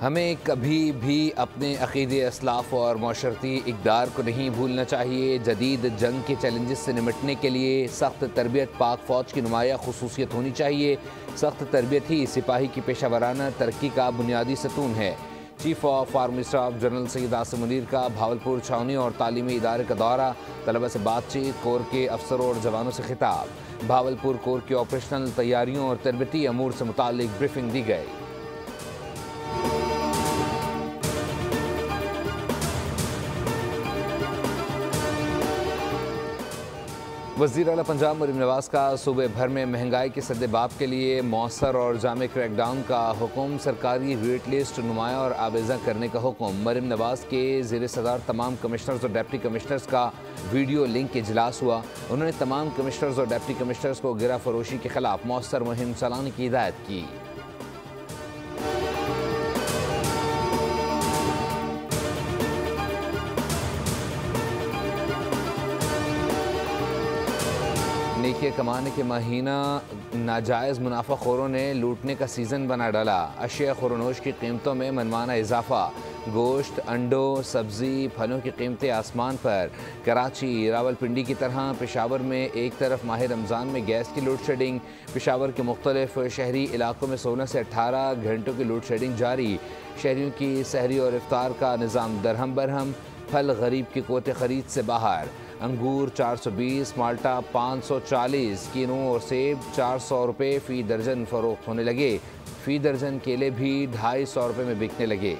हमें कभी भी अपने अक़ीदे असलाफ़ और माशरती इक़दार को नहीं भूलना चाहिए। जदीद जंग के चैलेंजेस से निमटने के लिए सख्त तरबियत पाक फ़ौज की नुमाया खुसूसियत होनी चाहिए। सख्त तरबियत ही सिपाही की पेशावराना तरक्की का बुनियादी सतून है। Chief of army staff general Syed Asim Munir का भावलपुर छावनी और तालीमी इदारे का दौरा, तलबा से बातचीत, कोर के अफसरों और जवानों से खिताब। भावलपुर कोर की ऑपरेशनल तैयारियों और तरबती अमूर से मुतालिक ब्रीफिंग दी गई। वज़ीर आला पंजाब मरीम नवाज़ का सूबे भर में महंगाई के सद्देबाब के लिए मौसर और जामे क्रैकडाउन का हुक्म, सरकारी रेट लिस्ट नुमाया और आवेज़ा करने का हुक्म। मरीम नवाज़ के ज़ेर सदार तमाम कमिश्नर्स और डिप्टी कमिश्नर्स का वीडियो लिंक इजलास हुआ। उन्होंने तमाम कमिश्नर्स और डिप्टी कमिश्नर्स को गिरा फरोशी के खिलाफ मौसर मुहिम चलाने की हिदायत की। नेकियां कमाने के महीना नाजायज़ मुनाफाखोरों ने लूटने का सीज़न बना डाला। अशिया खुरनोश की कीमतों में मनमाना इजाफा, गोश्त, अंडों, सब्ज़ी, फलों की कीमतें आसमान पर। कराची, रावलपिंडी की तरह पेशावर में एक तरफ माह रमज़ान में गैस की लोड शेडिंग, पेशावर के मुख्तलिफ शहरी इलाकों में 16 से 18 घंटों की लोड शेडिंग जारी। शहरियों की सहरी और इफ्तार का निज़ाम दरहम बरहम। फल गरीब की कोते ख़रीद से बाहर। अंगूर 420, माल्टा 540, किनू और सेब 400 रुपये फ़ी दर्जन फ़रोख्त होने लगे। फ़ी दर्जन केले भी 250 रुपये में बिकने लगे।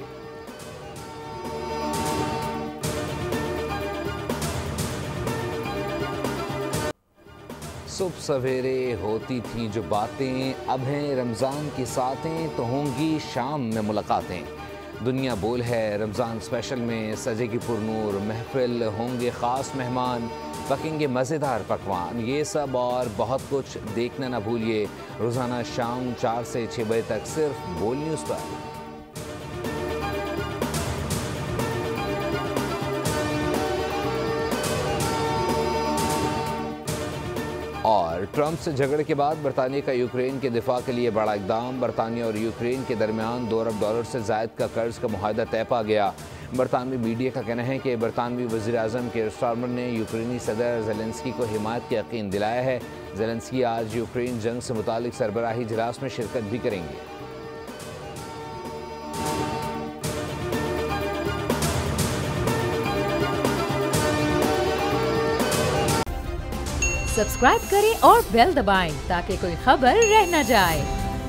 सुबह सवेरे होती थी जो बातें, अब हैं रमज़ान की सातें, तो होंगी शाम में मुलाकातें। दुनिया बोल है रमज़ान स्पेशल में सजेगी पुरनूर महफिल, होंगे ख़ास मेहमान, पकेंगे मज़ेदार पकवान। ये सब और बहुत कुछ देखना ना भूलिए रोज़ाना शाम 4 से 6 बजे तक सिर्फ बोल न्यूज़ पर। और ट्रंप से झगड़े के बाद बरतानिया का यूक्रेन के दिफा के लिए बड़ा इकदाम। बरतानिया और यूक्रेन के दरमियान $2 अरब से ज़ायद का कर्ज का मुआहदा तय पा गया। बरतानवी मीडिया का कहना है कि बरतानवी वज़ीर आज़म के स्टारमर ने यूक्रेनी सदर ज़ेलेंस्की को हिमायत का यकीन दिलाया है। ज़ेलेंस्की आज यूक्रेन जंग से मुतालिक सरबराही इजलास में शिरकत भी करेंगे। सब्सक्राइब करें और बेल दबाएं ताकि कोई खबर रह न जाए।